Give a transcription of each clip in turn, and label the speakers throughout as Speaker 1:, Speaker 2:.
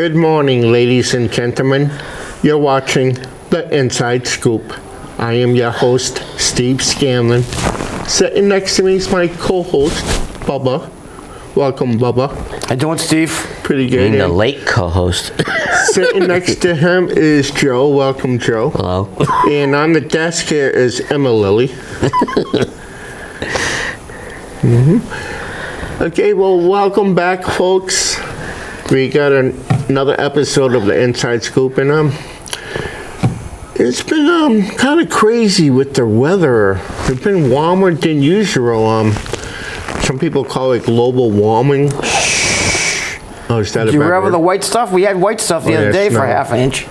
Speaker 1: Good morning, ladies and gentlemen. You're watching The Inside Scoop. I am your host, Steve Scanlon. Sitting next to me is my co-host, Bubba. Welcome, Bubba.
Speaker 2: How you doing, Steve?
Speaker 1: Pretty good.
Speaker 3: Being the late co-host.
Speaker 1: Sitting next to him is Joe. Welcome, Joe.
Speaker 3: Hello.
Speaker 1: And on the desk here is Emma Lily. Okay, well, welcome back, folks. We got another episode of the Inside Scoop, and it's been kind of crazy with the weather. It's been warmer than usual. Some people call it global warming. Oh, is that
Speaker 2: Do you remember the white stuff? We had white stuff the other day for half an inch.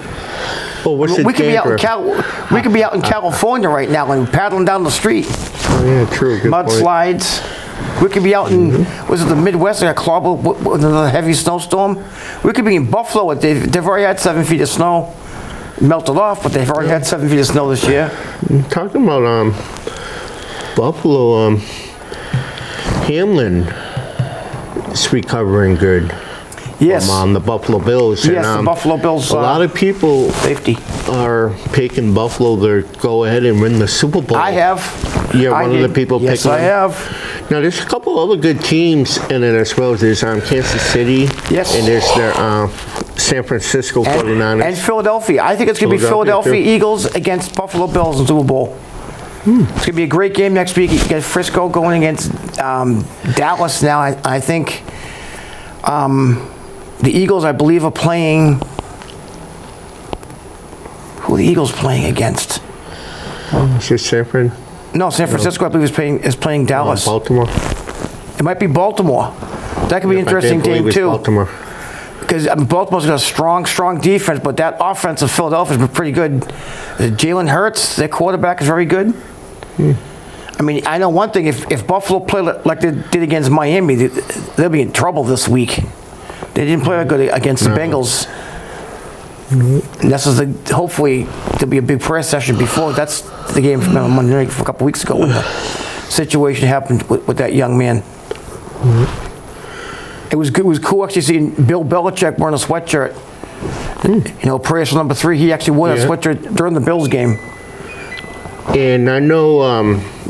Speaker 1: Oh, what's it?
Speaker 2: We could be out in California right now and paddling down the street.
Speaker 1: Oh, yeah, true. Good
Speaker 2: Mudslides. We could be out in, was it the Midwest? Got clobbered with another heavy snowstorm. We could be in Buffalo. They've already had 7 feet of snow. Melted off, but they've already had 7 feet of snow this year.
Speaker 1: Talking about Buffalo, Hamlin is recovering good.
Speaker 2: Yes.
Speaker 1: From the Buffalo Bills.
Speaker 2: Yes,
Speaker 1: and,
Speaker 2: the Buffalo Bills.
Speaker 1: A lot of people
Speaker 2: safety
Speaker 1: are picking Buffalo to go ahead and win the Super Bowl.
Speaker 2: I have.
Speaker 1: You're one of the people picking.
Speaker 2: Yes, I have.
Speaker 1: Now, there's a couple other good teams in it as well. There's Kansas City.
Speaker 2: Yes.
Speaker 1: And there's their San Francisco 49ers.
Speaker 2: And Philadelphia. I think it's going to be Philadelphia Eagles against Buffalo Bills in Super Bowl. It's going to be a great game next week. You got Frisco going against Dallas now. I think the Eagles, I believe, are playing... Who are the Eagles playing against?
Speaker 1: Is it San Fran?
Speaker 2: No, San Francisco, I believe, is playing Dallas.
Speaker 1: Baltimore?
Speaker 2: It might be Baltimore. That could be an interesting game, too.
Speaker 1: Baltimore.
Speaker 2: Because Baltimore's got a strong defense, but that offense of Philadelphia's been pretty good. Jalen Hurts, their quarterback, is very good. I mean, I know one thing. If Buffalo play like they did against Miami, they'll be in trouble this week. They didn't play good against the Bengals. And this is hopefully there'll be a big prayer session before. That's the game from Monday night a couple weeks ago when the situation happened with that young man. It was good. It was cool actually seeing Bill Belichick wearing a sweatshirt. You know, prayers for number 3. He actually wore a sweatshirt during the Bills game.
Speaker 1: And I know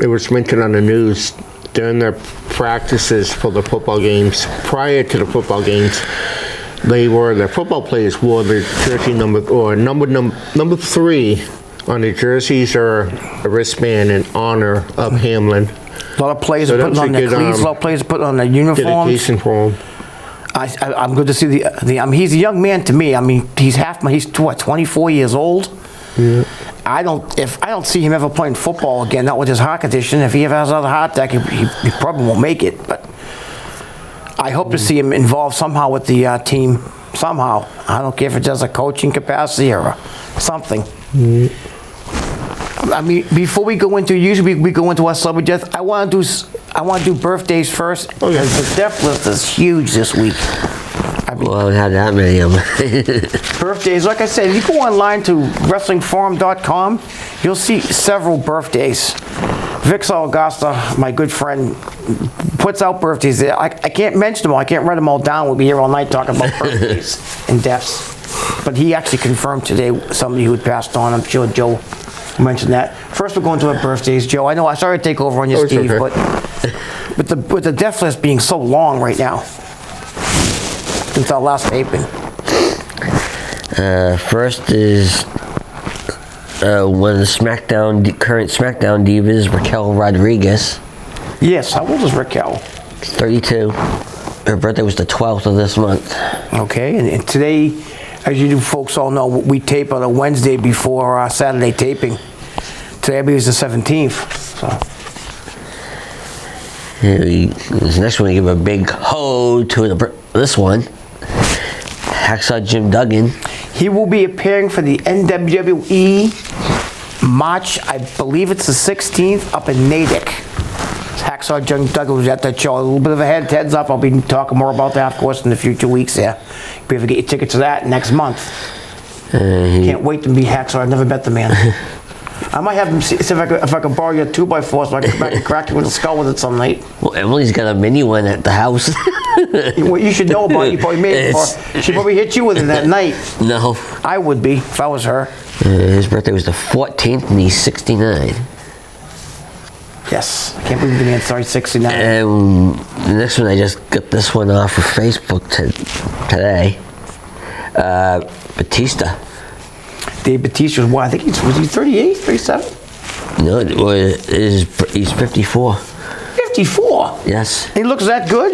Speaker 1: it was mentioned on the news during their practices for the football games, prior to the football games, their football players wore their jersey number 3 on the jerseys or a wristband in honor of Hamlin.
Speaker 2: A lot of players are putting on their cleats. A lot of players are putting on their uniforms.
Speaker 1: Dedication for him.
Speaker 2: I'm good to see he's a young man to me. I mean, he's 24 years old.
Speaker 1: Yeah.
Speaker 2: I don't see him ever playing football again. Not with his heart condition. If he ever has another heart attack, he probably won't make it. But I hope to see him involved somehow with the team. Somehow, I don't care if it's just a coaching capacity or something. I mean, before we go into, usually we go into our celebrity death. I want to do birthdays first. Because the death list is huge this week.
Speaker 3: Well, I don't have that many of them.
Speaker 2: Birthdays, like I said, if you go online to WrestlingForum.com, you'll see several birthdays. Vic Augusta, my good friend, puts out birthdays there. I can't mention them all. I can't write them all down. We'll be here all night talking about birthdays and deaths. But he actually confirmed today somebody who had passed on. I'm sure Joe mentioned that. First, we're going to our birthdays. Joe, I know I started to take over on you, Steve,
Speaker 1: okay.
Speaker 2: but with the death list being so long right now, since our last taping.
Speaker 3: First is one of the current SmackDown divas, Raquel Rodriguez.
Speaker 2: Yes, how old is Raquel?
Speaker 3: 32. Her birthday was the 12th of this month.
Speaker 2: Okay, and today, as you folks all know, we tape on a Wednesday before our Saturday taping. Today, I believe, is the 17th. So.
Speaker 3: This next one, we give a big ho to this one. Hacksaw Jim Duggan.
Speaker 2: He will be appearing for the NWE March, I believe it's the 16th, up in Natick. Hacksaw Jim Duggan was at that show. A little bit of a heads up. I'll be talking more about that, of course, in the future weeks there. You'll be able to get your tickets to that next month. Can't wait to meet Hacksaw. I've never met the man. I might have him see if I could borrow your 2x4 so I can come back and crack you with a skull with it some night.
Speaker 3: Well, Emily's got a mini one at the house.
Speaker 2: What you should know about it, you probably made it before. She probably hit you with it that night.
Speaker 3: No.
Speaker 2: I would be if I was her.
Speaker 3: His birthday was the 14th, and he's 69.
Speaker 2: Yes, I can't believe the man started 69.
Speaker 3: And the next one, I just got this one off of Facebook today. Batista.
Speaker 2: Dave Batista was what? I think was he 38, 37?
Speaker 3: No, he's 54.
Speaker 2: 54?
Speaker 3: Yes.
Speaker 2: He looks that good?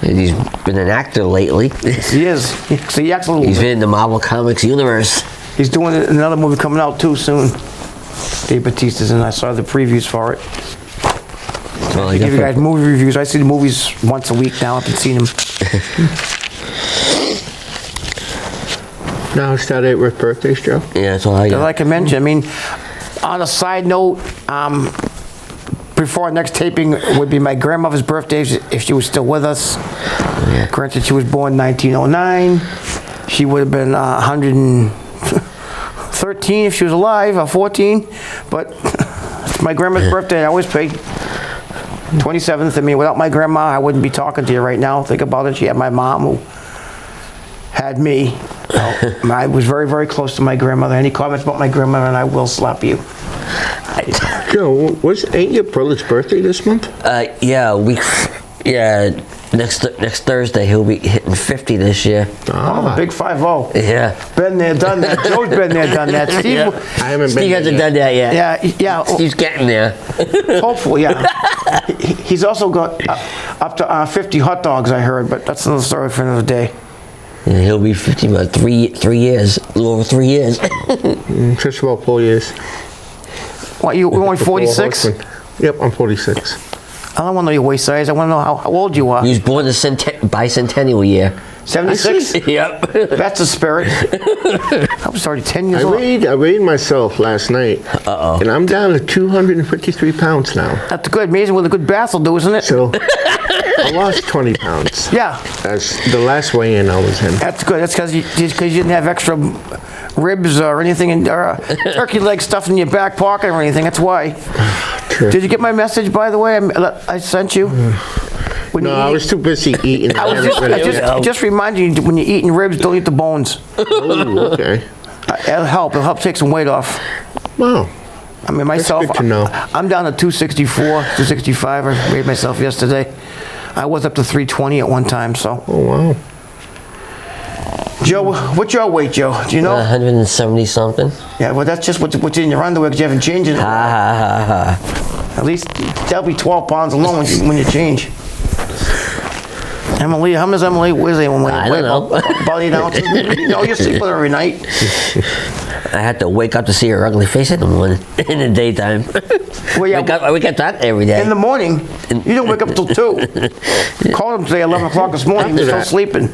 Speaker 3: And he's been an actor lately.
Speaker 2: He is. So he acts a little
Speaker 3: He's
Speaker 2: bit.
Speaker 3: been in the Marvel Comics universe.
Speaker 2: He's doing another movie coming out too soon. Dave Bautista's in. I saw the previews for it.
Speaker 3: Well,
Speaker 2: I give you guys movie reviews. I see the movies once a week now. I've been seeing them.
Speaker 1: Now, is that it with birthdays, Joe?
Speaker 3: Yeah, that's all I got.
Speaker 2: Like I mentioned, I mean, on a side note, before our next taping would be my grandmother's birthday if she was still with us.
Speaker 3: Yeah.
Speaker 2: Granted, she was born 1909. She would have been 113 if she was alive, or 14. But it's my grandma's birthday. I always pay 27th. I mean, without my grandma, I wouldn't be talking to you right now. Think about it. She had my mom who had me. I was very, very close to my grandmother. Any comments about my grandmother, and I will slap you.
Speaker 1: Joe, ain't your brother's birthday this month?
Speaker 3: Next Thursday he'll be hitting 50 this year.
Speaker 2: Oh, big 5-0.
Speaker 3: Yeah.
Speaker 2: Been there, done that. Joe's been there, done that. Steve,
Speaker 3: Yeah.
Speaker 1: I haven't
Speaker 3: Steve
Speaker 1: been
Speaker 3: hasn't
Speaker 1: there
Speaker 3: done that yet.
Speaker 2: yeah.
Speaker 3: Steve's getting there.
Speaker 2: Hopefully, yeah. He's also got up to 50 hot dogs, I heard, but that's another story for another day.
Speaker 3: And he'll be 50 in about 3 years, a little over 3 years.
Speaker 1: Just about 4 years.
Speaker 2: What, you only 46?
Speaker 1: Yep, I'm 46.
Speaker 2: I don't want to know your waist size. I want to know how old you are.
Speaker 3: He was born the bicentennial year.
Speaker 2: 76?
Speaker 3: Yep.
Speaker 2: That's the spirit. I was already 10 years old.
Speaker 1: I weighed myself last night, and I'm down to 253 pounds now.
Speaker 2: That's good. Amazing what a good bath will do, isn't it?
Speaker 1: So I lost 20 pounds.
Speaker 2: Yeah.
Speaker 1: That's the last weigh-in I was in.
Speaker 2: That's good. That's because you didn't have extra ribs or anything, or turkey leg stuff in your back pocket or anything. That's why.
Speaker 1: True.
Speaker 2: Did you get my message, by the way? I sent you. When
Speaker 1: No,
Speaker 2: you
Speaker 1: I
Speaker 2: eat-
Speaker 1: was too busy eating.
Speaker 2: I just remind you, when you're eating ribs, don't eat the bones.
Speaker 1: Oh, okay.
Speaker 2: It'll help. It'll help take some weight off.
Speaker 1: Wow.
Speaker 2: I mean, myself,
Speaker 1: good to know.
Speaker 2: I'm down to 264, 265. I weighed myself yesterday. I was up to 320 at one time, so.
Speaker 1: Oh, wow.
Speaker 2: Joe, what's your weight, Joe? Do you know?
Speaker 3: 170 something.
Speaker 2: Yeah, well, that's just what's in your underwear because you haven't changed it. At least that'll be 12 pounds alone when you change. Emily, how much is Emily? Where's Emily?
Speaker 3: I don't know.
Speaker 2: About 8 ounces. You know, you sleep with her every night.
Speaker 3: I had to wake up to see her ugly face in the morning, in the daytime.
Speaker 2: Well, yeah,
Speaker 3: I wake up to that every day.
Speaker 2: in the morning, you didn't wake up till 2. Called him today 11 o'clock this morning. He was still
Speaker 1: After that.
Speaker 2: sleeping.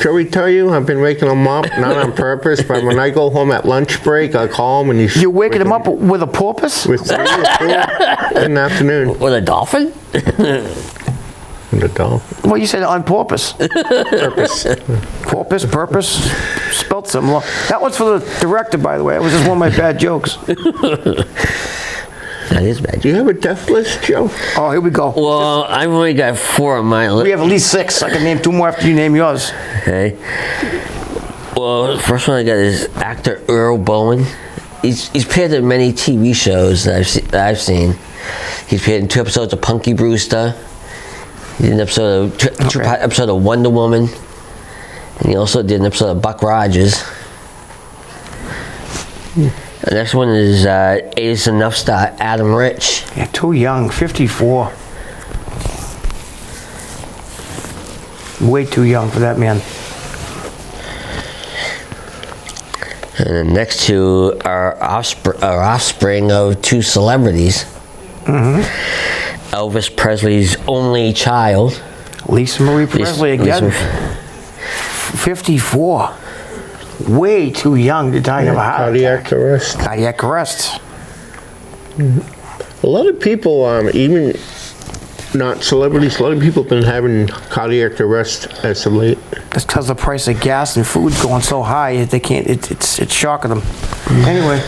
Speaker 1: Shall we tell you, I've been waking him up, not on purpose, but when I go home at lunch break, I call him and he's...
Speaker 2: You're waking him up with a porpoise?
Speaker 1: With 3 or 4 in the afternoon.
Speaker 3: With a dolphin?
Speaker 1: And a dog.
Speaker 2: Well, you said on porpoise.
Speaker 1: Purpose.
Speaker 2: Porpoise, purpose, spelled similar. That one's for the director, by the way. It was just one of my bad jokes.
Speaker 3: That is bad.
Speaker 1: Do you have a death list, Joe?
Speaker 2: Oh, here we go.
Speaker 3: Well, I've only got 4 on my
Speaker 2: We
Speaker 3: list.
Speaker 2: have at least 6. I can name 2 more after you name yours.
Speaker 3: Okay. Well, the first one I got is actor Earl Bowen. He's appeared in many TV shows that I've seen. He's appeared in 2 episodes of Punky Brewster. He did an episode of Wonder Woman. And he also did an episode of Buck Rogers. The next one is Ace Enough star Adam Rich.
Speaker 2: Yeah, too young. 54. Way too young for that man.
Speaker 3: And the next 2 are offspring of 2 celebrities. Elvis Presley's only child.
Speaker 2: Lisa Marie Presley again. 54. Way too young to die of a heart attack.
Speaker 1: Cardiac arrest.
Speaker 2: Cardiac arrest.
Speaker 1: A lot of people, even not celebrities. A lot of people have been having cardiac arrest as of late.
Speaker 2: It's because the price of gas and food's going so high, they can't. It's shocking them. Anyway,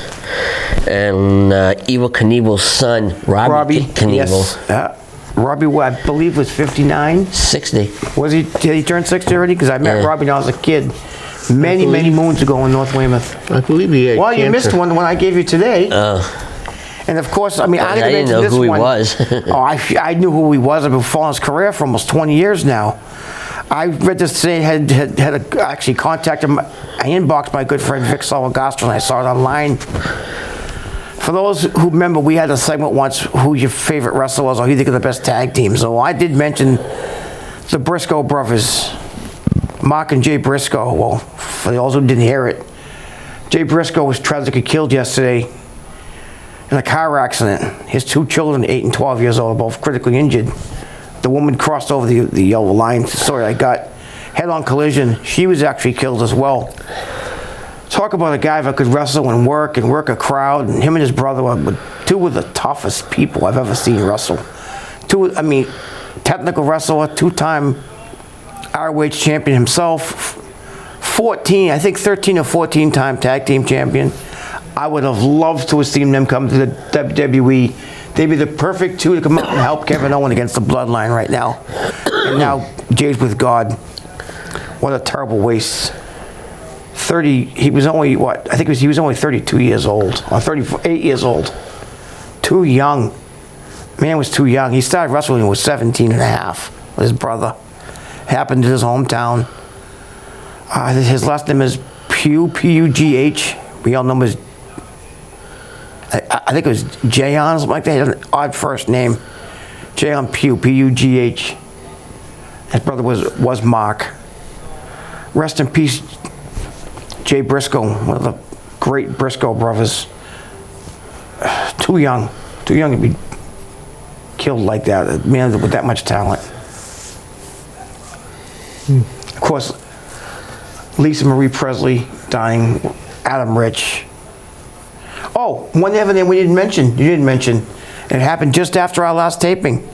Speaker 3: And Evil Knievel's son, Robbie Knievel,
Speaker 2: yes. Robbie, I believe, was 59.
Speaker 3: 60.
Speaker 2: Was he? Did he turn 60 already? Because I met
Speaker 3: Yeah.
Speaker 2: Robbie when I was a kid, many moons ago in North Weymouth.
Speaker 1: I believe he had
Speaker 2: Well,
Speaker 1: cancer.
Speaker 2: you missed one, the one I gave you today. And of course, I mean, I
Speaker 3: I didn't know who he was.
Speaker 2: Oh, I knew who he was. I've been following his career for almost 20 years now. I read this today, actually contacted him. I inboxed my good friend Vic Salvagastro, and I saw it online. For those who remember, we had a segment once, who's your favorite wrestler was, or who you think are the best tag team. So I did mention the Briscoe brothers, Mark and Jay Briscoe. Well, for those who didn't hear it, Jay Briscoe was tragically killed yesterday in a car accident. His two children, 8 and 12 years old, are both critically injured. The woman crossed over the yellow line. Sorry, I got head-on collision. She was actually killed as well. Talk about a guy that could wrestle and work a crowd. And him and his brother were two of the toughest people I've ever seen wrestle. Technical wrestler, two-time ROH champion himself. 13 or 14-time tag team champion. I would have loved to have seen them come to the WWE. They'd be the perfect two to come up and help Kevin Owens against the Bloodline right now. And now Jay's with God. What a terrible waste. He was only, what? I think he was only 32 years old, or 38 years old. Too young. Man was too young. He started wrestling when he was 17 and a half with his brother. Happened in his hometown. His last name is Pugh, P-U-G-H. We all know him as, I think it was Jayon, something like that. He had an odd first name. Jayon Pugh, P-U-G-H. His brother was Mark. Rest in peace, Jay Briscoe, one of the great Briscoe brothers. Too young to be killed like that. A man with that much talent. Of course, Lisa Marie Presley dying, Adam Rich. Oh, one other name you didn't mention. It happened just after our last taping.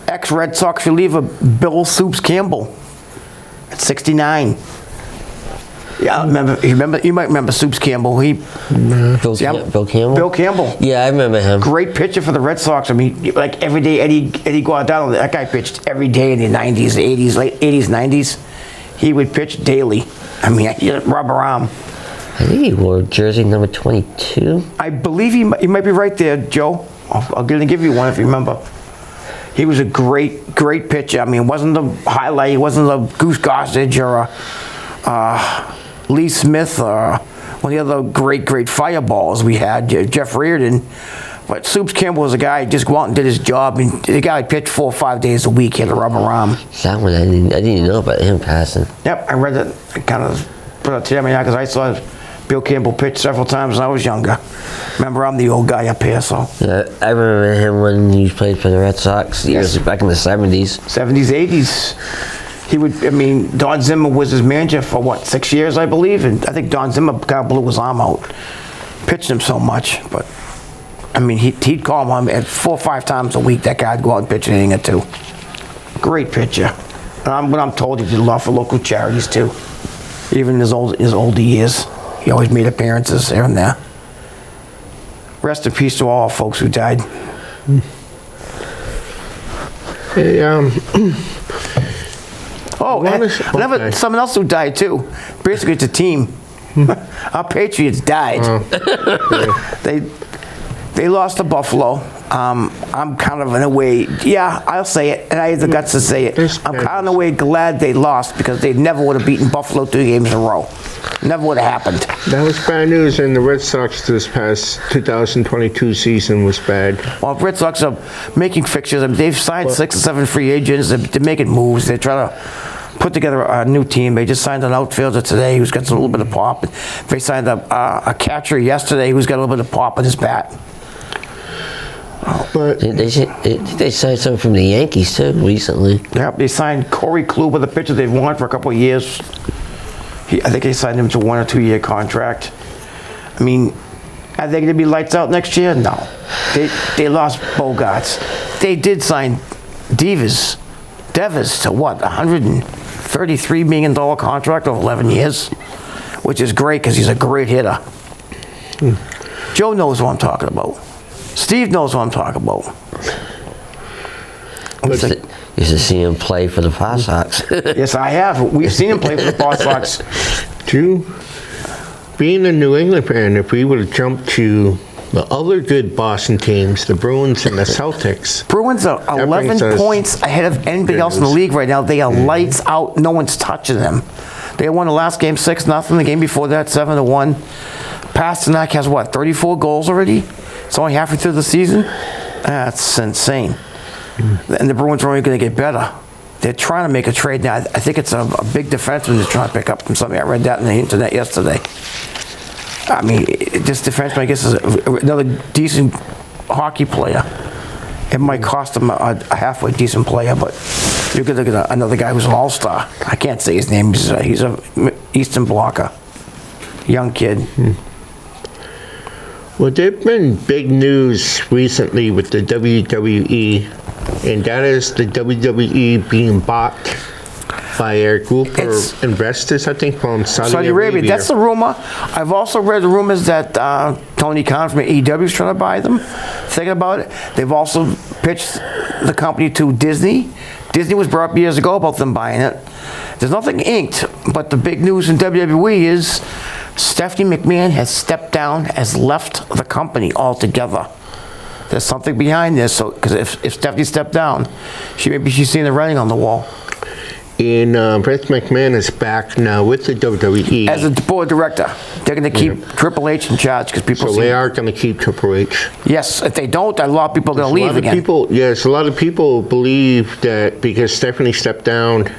Speaker 2: Ex-Red Sox reliever Bill Soups Campbell at 69. Yeah, you might remember Soups Campbell.
Speaker 3: Bill Campbell?
Speaker 2: Bill Campbell.
Speaker 3: Yeah, I remember him.
Speaker 2: Great pitcher for the Red Sox. I mean, like every day, Eddie Guardado, that guy pitched every day in the 90s, 80s, late 80s, 90s. He would pitch daily. I mean, he had a rubber arm.
Speaker 3: I think he wore jersey number 22.
Speaker 2: I believe he might be right there, Joe. I'll give you one if you remember. He was a great pitcher. I mean, it wasn't the highlight. It wasn't the Goose Gossage or Lee Smith or one of the other great fireballs we had, Jeff Reardon. But Soups Campbell was a guy who just go out and did his job. And the guy pitched 4 or 5 days a week. He had a rubber arm.
Speaker 3: That one, I didn't even know about him passing.
Speaker 2: Yep, I read it. I kind of put it together because I saw Bill Campbell pitch several times when I was younger. Remember, I'm the old guy up here, so.
Speaker 3: Yeah, I remember him when he played for the Red Sox years back in the 70s.
Speaker 2: 70s, 80s. Don Zimmer was his manager for 6 years, I believe, and I think Don Zimmer kind of blew his arm out, pitched him so much, but he'd call him at 4 or 5 times a week. That guy'd go out and pitch an inning or two. Great pitcher. And what I'm told, he did a lot for local charities too. Even in his older years, he always made appearances here and there. Rest in peace to all our folks who died.
Speaker 1: Hey,
Speaker 2: someone else who died too. Basically, it's a team. Our Patriots died. They lost to Buffalo. I'm kind of in a way, I'll say it, and I have the guts to say it. I'm kind of in a way glad they lost because they never would have beaten Buffalo 2 games in a row. Never would have happened.
Speaker 1: That was bad news, and the Red Sox this past 2022 season was bad.
Speaker 2: Well, the Red Sox are making fixtures. They've signed 6 or 7 free agents. They're making moves. They're trying to put together a new team. They just signed an outfielder today who's got a little bit of pop. They signed a catcher yesterday who's got a little bit of pop in his bat.
Speaker 1: But
Speaker 3: They signed someone from the Yankees too recently.
Speaker 2: Yep, they signed Corey Kluber, the pitcher they've wanted for a couple of years. I think they signed him to a 1 or 2 year contract. Are they going to be lights out next year? No. They lost Bogarts. They did sign Devers to what, $133 million contract over 11 years, which is great because he's a great hitter. Joe knows what I'm talking about. Steve knows what I'm talking about.
Speaker 3: You should see him play for the Paw Sox.
Speaker 2: Yes, I have. We've seen him play for the Paw Sox.
Speaker 1: Being a New England fan, if we would have jumped to the other good Boston teams, the Bruins and the Celtics.
Speaker 2: Bruins are 11 points ahead of anybody else in the league right now. They are lights out. No one's touching them. They won the last game 6-0. The game before that 7-1. Pasternak has what, 34 goals already? It's only halfway through the season. That's insane. And the Bruins are only going to get better. They're trying to make a trade now. I think it's a big defenseman they're trying to pick up from something. I read that on the internet yesterday. I mean, this defenseman, I guess, is another decent hockey player. It might cost them a halfway decent player, but you're going to get another guy who's an all-star. I can't say his name. He's a Eastern Blocker. Young kid.
Speaker 1: Well, there's been big news recently with the WWE, and that is the WWE being bought by a group of investors, I think, from Saudi Arabia.
Speaker 2: That's the rumor. I've also read the rumors that Tony Khan from AEW is trying to buy them. Thinking about it, they've also pitched the company to Disney. Disney was brought up years ago about them buying it. There's nothing inked, but the big news in WWE is Stephanie McMahon has stepped down, has left the company altogether. There's something behind this, so because if Stephanie stepped down, she's seen the writing on the wall.
Speaker 1: And Vince McMahon is back now with the WWE.
Speaker 2: As a board director. They're going to keep Triple H in charge because people
Speaker 1: they are going to keep Triple H.
Speaker 2: Yes, if they don't, a lot of people are going to leave again.
Speaker 1: A lot of people believe that because Stephanie stepped down,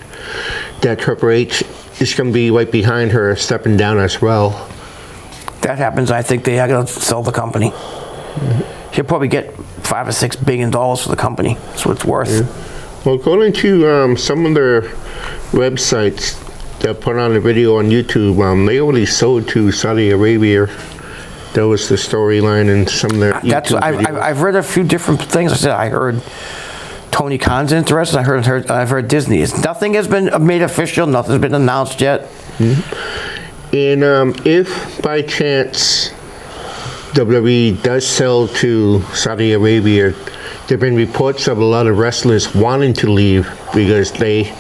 Speaker 1: that Triple H is going to be right behind her, stepping down as well.
Speaker 2: That happens, I think they are going to sell the company. He'll probably get $5 or $6 billion for the company. That's what it's worth.
Speaker 1: Well, according to some of their websites that put on a video on YouTube, they already sold to Saudi Arabia. That was the storyline in some of their YouTube videos.
Speaker 2: I've read a few different things. I said I heard Tony Khan's interested. I've heard Disney. Nothing has been made official. Nothing's been announced yet.
Speaker 1: And if by chance WWE does sell to Saudi Arabia, there have been reports of a lot of wrestlers wanting to leave because they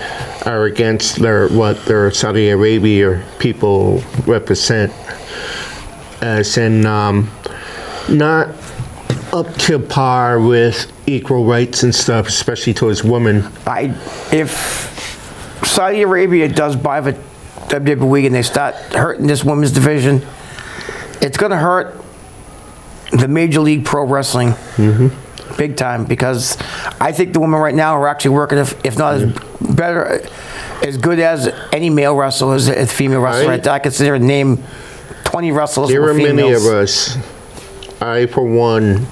Speaker 1: are against what their Saudi Arabia people represent, as in not up to par with equal rights and stuff, especially towards women.
Speaker 2: If Saudi Arabia does buy the WWE and they start hurting this women's division, it's going to hurt the Major League Pro Wrestling. Big time, because I think the women right now are actually working, if not as good as any male wrestler as female wrestler. I consider name 20 wrestlers
Speaker 1: there
Speaker 2: who are females.
Speaker 1: There are many of us. I, for one,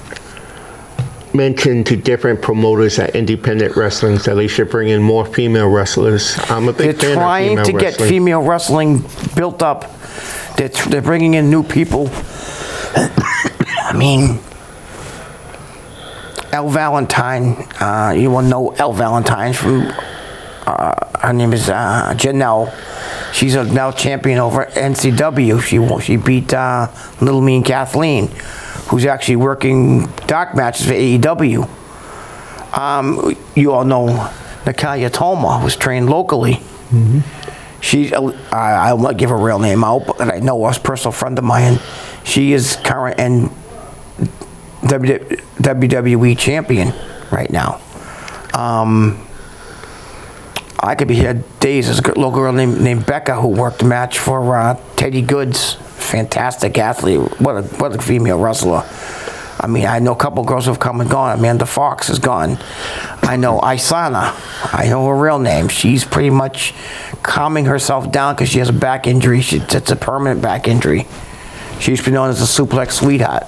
Speaker 1: mentioned to different promoters at independent wrestling that they should bring in more female wrestlers. I'm a big fan of female wrestling.
Speaker 2: They're trying to get female wrestling built up. They're bringing in new people. I mean, Elle Valentine, you will know Elle Valentine from, her name is Janelle. She's a now champion over at NCW. She beat Little Mean Kathleen, who's actually working dark matches for AEW. You all know Natalia Toma, who's trained locally. She, I won't give her real name out, but I know her, a personal friend of mine. She is current and WWE champion right now. I could be here days. There's a little girl named Becca who worked a match for Teddy Goods. Fantastic athlete. What a female wrestler. I mean, I know a couple girls who have come and gone. Amanda Fox is gone. I know Isana. I know her real name. She's pretty much calming herself down because she has a back injury. It's a permanent back injury. She used to be known as the suplex sweetheart.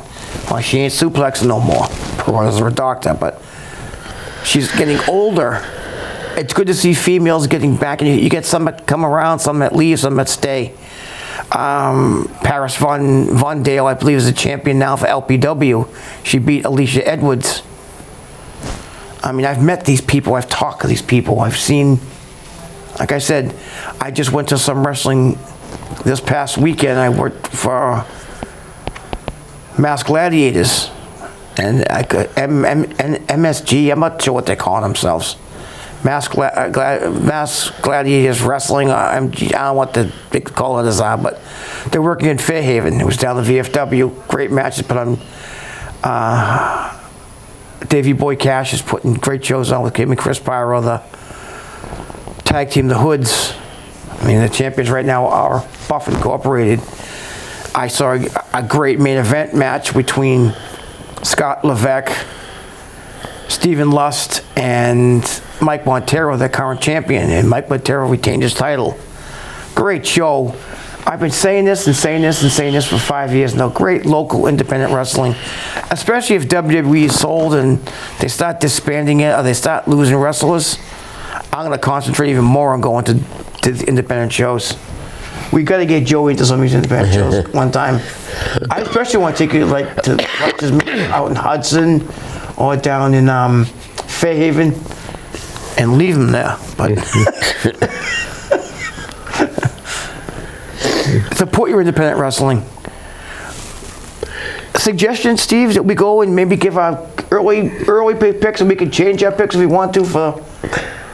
Speaker 2: Well, she ain't suplexing no more, according to her doctor, but she's getting older. It's good to see females getting back, and you get some that come around, some that leave, some that stay. Paris Von Dale, I believe, is a champion now for LPW. She beat Alicia Edwards. I mean, I've met these people. I've talked to these people. I've seen, like I said, I just went to some wrestling this past weekend. I worked for Mass Gladiators and MSG. I'm not sure what they call themselves. Mass Gladiators Wrestling. I don't know what the big call it is, but they're working in Fairhaven. It was down the VFW. Great matches put on. Davey Boy Cash is putting great shows on with Kim and Chris Pyro, the tag team, the Hoods. I mean, the champions right now are Buff Incorporated. I saw a great main event match between Scott Levesque, Stephen Lust, and Mike Montero, the current champion, and Mike Montero retained his title. Great show. I've been saying this and saying this and saying this for 5 years now. Great local independent wrestling, especially if WWE is sold and they start disbanding it or they start losing wrestlers. I'm going to concentrate even more on going to the independent shows. We got to get Joey into some of these independent shows one time. I especially want to take you like to Rutgers out in Hudson or down in Fairhaven and leave him there. But support your independent wrestling. Suggestion, Steve, that we go and maybe give our early picks, and we can change our picks if we want to for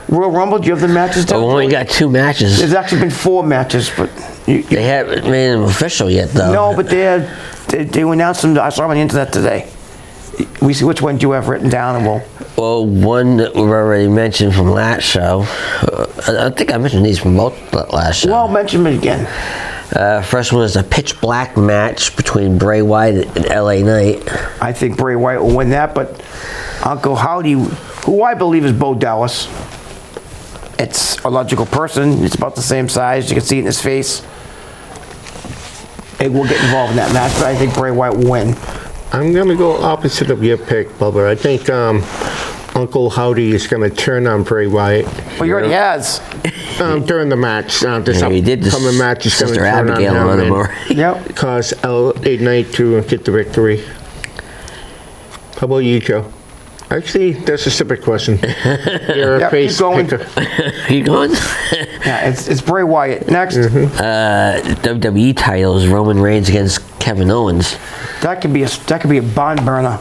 Speaker 2: Royal Rumble. Do you have the matches down?
Speaker 3: Well, we only got 2 matches.
Speaker 2: There's actually been 4 matches, but
Speaker 3: They haven't made them official yet, though.
Speaker 2: no, but they announced them. I saw them on the internet today. We see which one do you have written down, and we'll.
Speaker 3: Well, one that we've already mentioned from last show. I think I mentioned these from both last show.
Speaker 2: Well, mention it again.
Speaker 3: First one is a pitch black match between Bray Wyatt and LA Knight.
Speaker 2: I think Bray Wyatt will win that, but Uncle Howdy, who I believe is Bo Dallas, it's a logical person. It's about the same size. You can see it in his face. It will get involved in that match, but I think Bray Wyatt will win.
Speaker 1: I'm going to go opposite of your pick, Bubba. I think Uncle Howdy is going to turn on Bray Wyatt.
Speaker 2: Well, he already has.
Speaker 1: During the match. This
Speaker 3: he did this
Speaker 1: upcoming match is going to
Speaker 3: Sister
Speaker 1: turn
Speaker 3: Abigail
Speaker 1: on
Speaker 3: on him
Speaker 1: him
Speaker 3: already.
Speaker 2: Yep.
Speaker 1: cause LA Knight to get the victory. How about you, Joe? Actually, that's a separate question. You're a
Speaker 2: Yep,
Speaker 1: face
Speaker 2: keep going.
Speaker 1: picker.
Speaker 3: You going?
Speaker 2: Yeah, it's Bray Wyatt. Next.
Speaker 3: WWE titles, Roman Reigns against Kevin Owens.
Speaker 2: That could be a barn burner.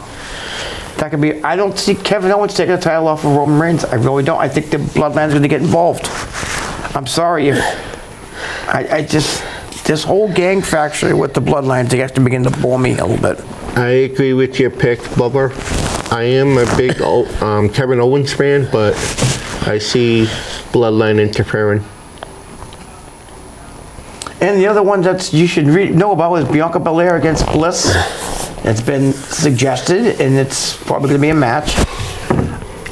Speaker 2: That could be. I don't see Kevin Owens taking the title off of Roman Reigns. I really don't. I think the Bloodline's going to get involved. I'm sorry if I just this whole gang factory with the Bloodlines they have to begin to bore me a little bit.
Speaker 1: I agree with your pick, Bubba. I am a big Kevin Owens fan, but I see Bloodline interfering.
Speaker 2: And the other one that you should know about is Bianca Belair against Bliss. It's been suggested, and it's probably going to be a match.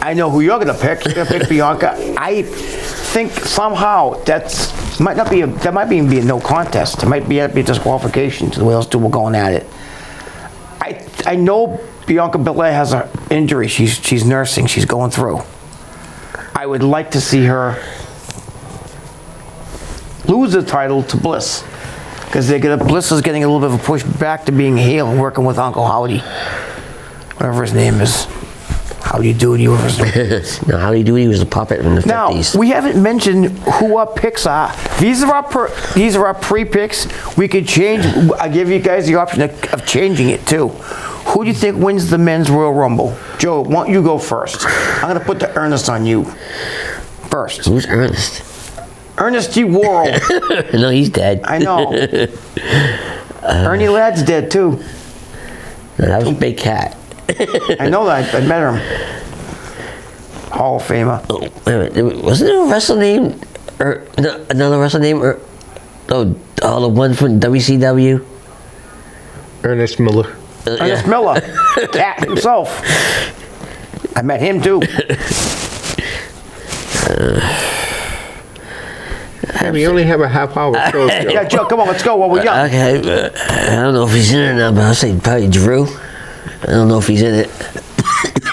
Speaker 2: I know who you're going to pick. You're going to pick Bianca. I think somehow that might even be a no contest. It might be a disqualification to the way those two were going at it. I know Bianca Belair has an injury. She's nursing. She's going through. I would like to see her lose the title to Bliss, because Bliss is getting a little bit of a push back to being heel and working with Uncle Howdy, whatever his name is. Howdy Doody, whatever his name is.
Speaker 3: No, Howdy Doody was a puppet in the 50s.
Speaker 2: Now, we haven't mentioned who our picks are. These are our pre-picks. We could change. I give you guys the option of changing it too. Who do you think wins the men's Royal Rumble? Joe, why don't you go first? I'm going to put the Ernest on you first.
Speaker 3: Who's Ernest?
Speaker 2: Ernest G. Worrell.
Speaker 3: No, he's dead.
Speaker 2: I know. Ernie Ladd's dead too.
Speaker 3: No, that was Big Cat.
Speaker 2: I know that. I met him. Hall of Famer.
Speaker 3: Oh, wait a minute. Wasn't there a wrestler named, another wrestler named, the one from WCW?
Speaker 1: Ernest Miller.
Speaker 2: Ernest Miller. Cat himself. I met him too.
Speaker 1: We only have a half hour show.
Speaker 2: Yeah, Joe, come on, let's go while we're young.
Speaker 3: Okay, I don't know if he's in it now, but I'll say probably Drew. I don't know if he's in it.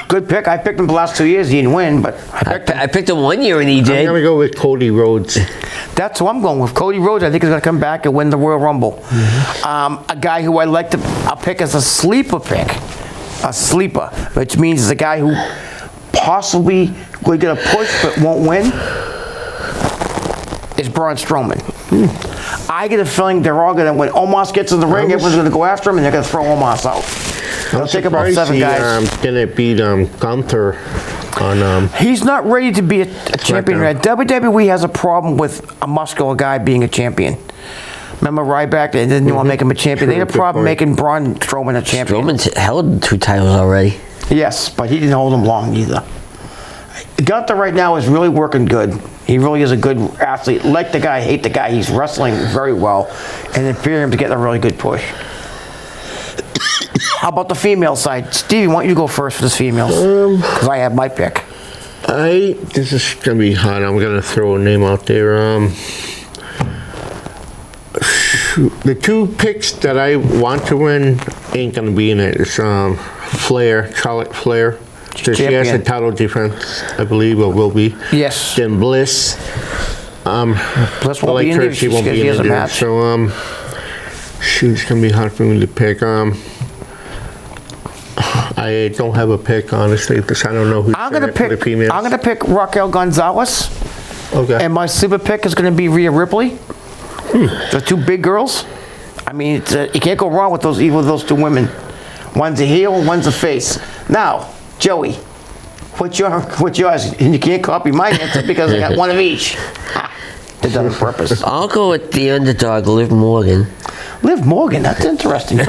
Speaker 2: Good pick. I picked him the last 2 years. He didn't win, but
Speaker 3: I picked him 1 year and he
Speaker 1: I'm
Speaker 3: did.
Speaker 1: gonna go with Cody Rhodes.
Speaker 2: that's who I'm going with. Cody Rhodes, I think, is going to come back and win the Royal Rumble. A guy who I'll pick as a sleeper pick. A sleeper, which means the guy who possibly will get a push but won't win is Braun Strowman. I get a feeling they're all going to, when Omos gets in the ring, everyone's going to go after him and they're going to throw Omos out. They'll take about 7 guys.
Speaker 1: Gonna beat Gunther on.
Speaker 2: He's not ready to be a champion yet. WWE has a problem with a muscular guy being a champion. Remember Ryback? They didn't want to make him a champion. They had a problem making Braun Strowman a champion.
Speaker 3: Strowman's held 2 titles already.
Speaker 2: Yes, but he didn't hold them long either. Gunther right now is really working good. He really is a good athlete. Like the guy, hate the guy. He's wrestling very well, and then fear him to get a really good push. How about the female side? Stevie, why don't you go first for this females? Because I have my pick.
Speaker 1: This is gonna be hot. I'm gonna throw a name out there. The 2 picks that I want to win ain't gonna be in it. It's Flair, Charlotte Flair. So she has a title defense, I believe, or will be.
Speaker 2: Yes.
Speaker 1: Then Bliss.
Speaker 2: Bliss won't be in there.
Speaker 1: She won't be in there. So it's gonna be hard for me to pick. I don't have a pick, honestly, because I don't know who's
Speaker 2: I'm gonna
Speaker 1: for the females.
Speaker 2: I'm gonna pick Raquel Gonzalez.
Speaker 1: Okay.
Speaker 2: And my sleeper pick is gonna be Rhea Ripley. The 2 big girls. I mean, you can't go wrong with those 2 women. One's a heel, one's a face. Now, Joey, what's yours? And you can't copy my answer because I got one of each. Did that on purpose.
Speaker 3: I'll go with the underdog, Liv Morgan.
Speaker 2: Liv Morgan, that's interesting.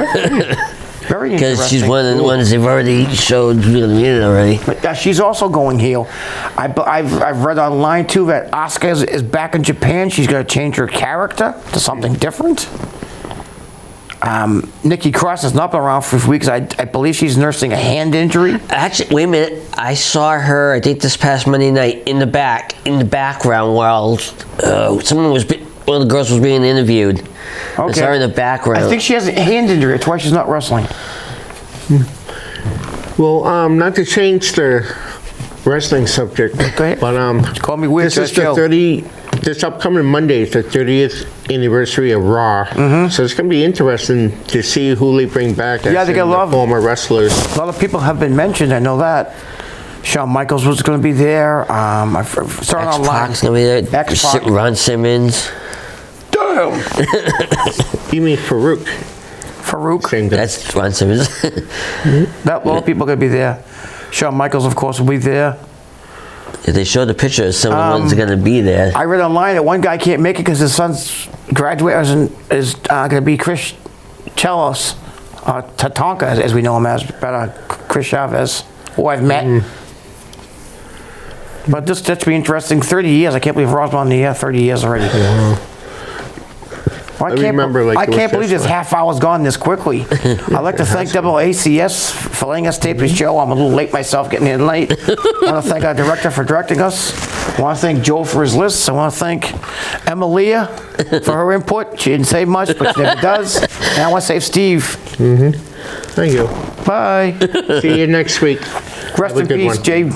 Speaker 2: Very interesting.
Speaker 3: Because she's one of the ones they've already showed it already.
Speaker 2: But she's also going heel. I've read online too that Asuka is back in Japan. She's going to change her character to something different. Nikki Cross has not been around for weeks. I believe she's nursing a hand injury.
Speaker 3: Actually, wait a minute. I saw her, I think this past Monday night, in the background while one of the girls was being interviewed.
Speaker 2: Okay.
Speaker 3: I saw her in the background.
Speaker 2: I think she has a hand injury. That's why she's not wrestling.
Speaker 1: Well, not to change the wrestling subject,
Speaker 2: Go ahead.
Speaker 1: but
Speaker 2: Call me weird.
Speaker 1: this is the this upcoming Monday is the 30th anniversary of Raw. So it's going to be interesting to see who they bring back as
Speaker 2: they got a lot of
Speaker 1: former wrestlers.
Speaker 2: A lot of people have been mentioned. I know that. Shawn Michaels was going to be there. I saw it online.
Speaker 3: X-Pac's going to be there.
Speaker 2: X-Pac.
Speaker 3: Ron Simmons.
Speaker 2: Damn.
Speaker 1: You mean Farouk?
Speaker 2: Farouk.
Speaker 1: Same thing.
Speaker 3: That's Ron Simmons.
Speaker 2: That a lot of people are going to be there. Shawn Michaels, of course, will be there.
Speaker 3: They showed the picture of some of the ones that are going to be there.
Speaker 2: I read online that one guy can't make it because his son's graduate is going to be Chris Chelos, Tatanka, as we know him as, but Chris Chavez, who I've met. But this should be interesting. 30 years. I can't believe Raw's on the air 30 years already. Well, I can't believe this half hour's gone this quickly. I'd like to thank ACS for letting us tape the show. I'm a little late myself, getting in late. I want to thank our director for directing us. I want to thank Joe for his lists. I want to thank Emilia for her input. She didn't say much, but she never does. And I want to thank Steve.
Speaker 1: Thank you.
Speaker 2: Bye.
Speaker 1: See you next week.
Speaker 2: Rest in peace, Jay.